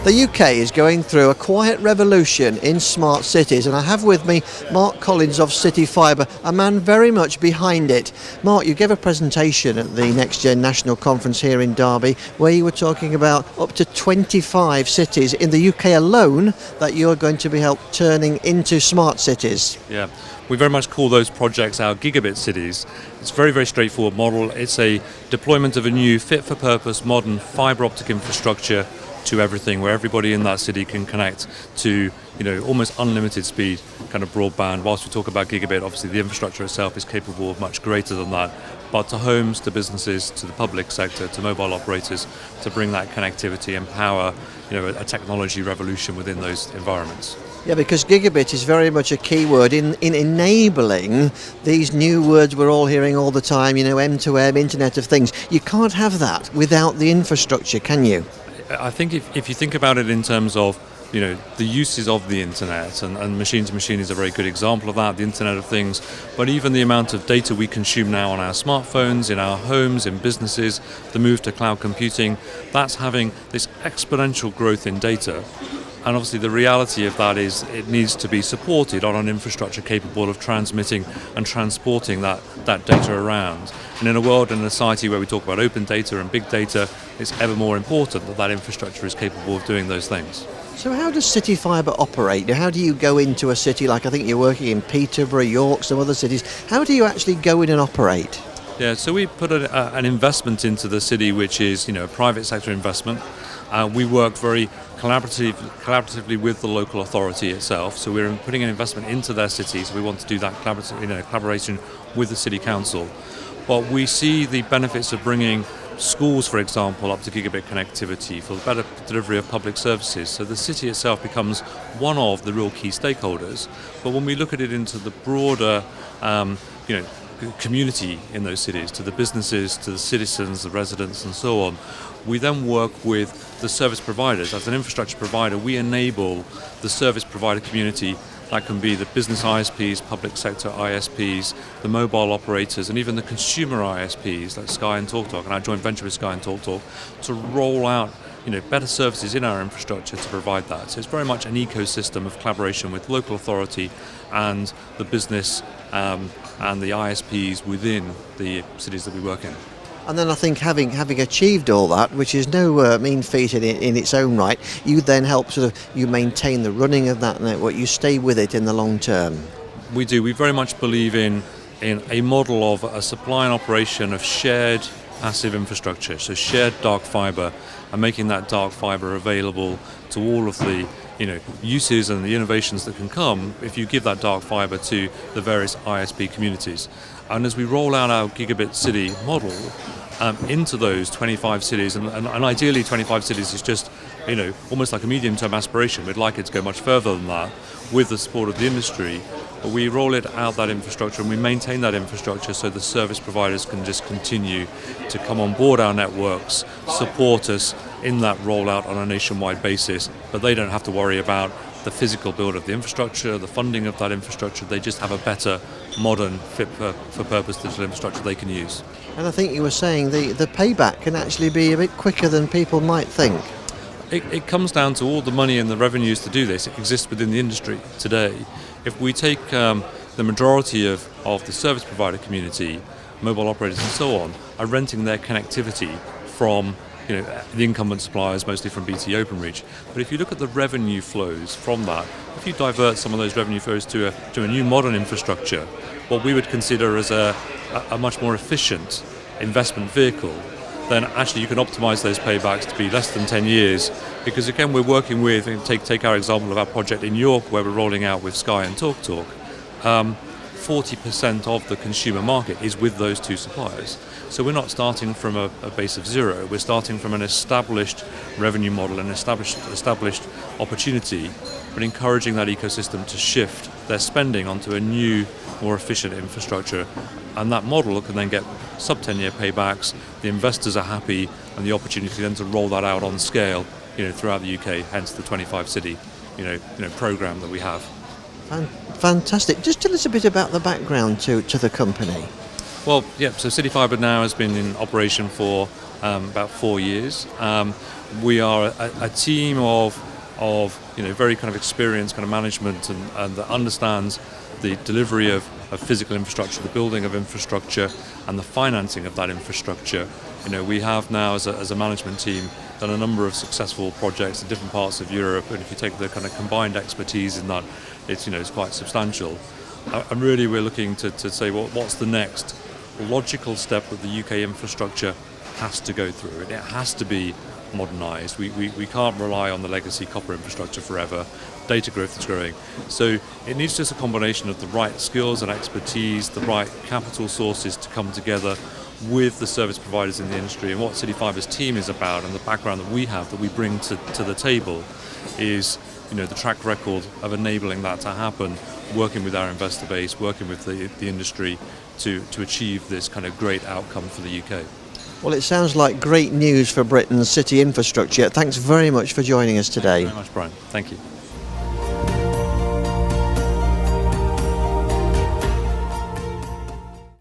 The UK is going through a quiet revolution in smart cities, and I have with me Mark Collins of CityFibre, a man very much behind it. Mark, you gave a presentation at the NextGen National Conference here in Derby where you were talking about up to 25 cities in the UK alone that you're going to be helped turning into smart cities. Yeah, we very much call those projects our Gigabit cities. It's a very, very straightforward model. It's a deployment of a new fit-for-purpose modern fibre optic infrastructure to everything, where everybody in that city can connect to, almost unlimited speed kind of broadband. Whilst we talk about Gigabit, obviously the infrastructure itself is capable of much greater than that. But to homes, to businesses, to the public sector, to mobile operators, to bring that connectivity and power, a technology revolution within those environments. Yeah, because Gigabit is very much a key word in enabling these new words we're all hearing all the time, M2M, Internet of Things. You can't have that without the infrastructure, can you? I think if you think about it in terms of the uses of the internet, and machine to machine is a very good example of that, the Internet of Things, but even the amount of data we consume now on our smartphones, in our homes, in businesses, the move to cloud computing, that's having this exponential growth in data. And obviously the reality of that is it needs to be supported on an infrastructure capable of transmitting and transporting that data around. And in a world and a society where we talk about open data and big data, it's ever more important that infrastructure is capable of doing those things. So how does CityFibre operate? How do you go into a city like, I think you're working in Peterborough, York, some other cities? How do you actually go in and operate? Yeah, so we put an investment into the city, which is a private sector investment. We work very collaboratively with the local authority itself. So we're putting an investment into their city. So we want to do that collaboration with the city council. But we see the benefits of bringing schools, for example, up to gigabit connectivity for the better delivery of public services. So the city itself becomes one of the real key stakeholders. But when we look at it into the broader, community in those cities, to the businesses, to the citizens, the residents, and so on, we then work with the service providers. As an infrastructure provider, we enable the service provider community. That can be the business ISPs, public sector ISPs, the mobile operators, and even the consumer ISPs like Sky and TalkTalk, and our joint venture with Sky and TalkTalk, to roll out better services in our infrastructure to provide that. So it's very much an ecosystem of collaboration with local authority and the business and the ISPs within the cities that we work in. And then I think having achieved all that, which is no mean feat in its own right, you then help you maintain the running of that network, you stay with it in the long term. We do. We very much believe in a model of a supply and operation of shared passive infrastructure, so shared dark fibre, and making that dark fibre available to all of the uses and the innovations that can come if you give that dark fibre to the various ISP communities. And as we roll out our Gigabit City model into those 25 cities, and ideally 25 cities is just almost like a medium-term aspiration. We'd like it to go much further than that with the support of the industry. But we roll it out, that infrastructure, and we maintain that infrastructure so the service providers can just continue to come on board our networks, support us in that rollout on a nationwide basis, but they don't have to worry about the physical build of the infrastructure, the funding of that infrastructure. They just have a better, modern, fit-for-purpose digital infrastructure they can use. And I think you were saying the payback can actually be a bit quicker than people might think. It comes down to all the money and the revenues to do this. It exists within the industry today. If we take the majority of the service provider community, mobile operators and so on, are renting their connectivity from the incumbent suppliers, mostly from BT Openreach. But if you look at the revenue flows from that, if you divert some of those revenue flows to a new modern infrastructure, what we would consider as a much more efficient investment vehicle, then actually you can optimize those paybacks to be less than 10 years. Because again, we're working with, and take our example of our project in York, where we're rolling out with Sky and TalkTalk, 40% of the consumer market is with those two suppliers. So we're not starting from a base of zero, we're starting from an established revenue model, an established opportunity, but encouraging that ecosystem to shift their spending onto a new, more efficient infrastructure. And that model can then get sub-10-year paybacks, the investors are happy, and the opportunity then to roll that out on scale throughout the UK, hence the 25-city program that we have. Fantastic. Just tell us a bit about the background to the company. Well, yeah, so CityFibre now has been in operation for about 4 years. We are a team of very kind of experienced kind of management and that understands the delivery of physical infrastructure, the building of infrastructure, and the financing of that infrastructure. We have now, as a management team, done a number of successful projects in different parts of Europe, and if you take the kind of combined expertise in that, it's quite substantial. And really, we're looking to say, well, what's the next logical step that the UK infrastructure has to go through? And it has to be modernised. We can't rely on the legacy copper infrastructure forever. Data growth is growing. So it needs just a combination of the right skills and expertise, the right capital sources to come together with the service providers in the industry. And what CityFibre's team is about, and the background that we have, that we bring to the table, is the track record of enabling that to happen, working with our investor base, working with the industry to achieve this kind of great outcome for the UK. Well, it sounds like great news for Britain's city infrastructure. Thanks very much for joining us today. Thank you very much, Brian. Thank you.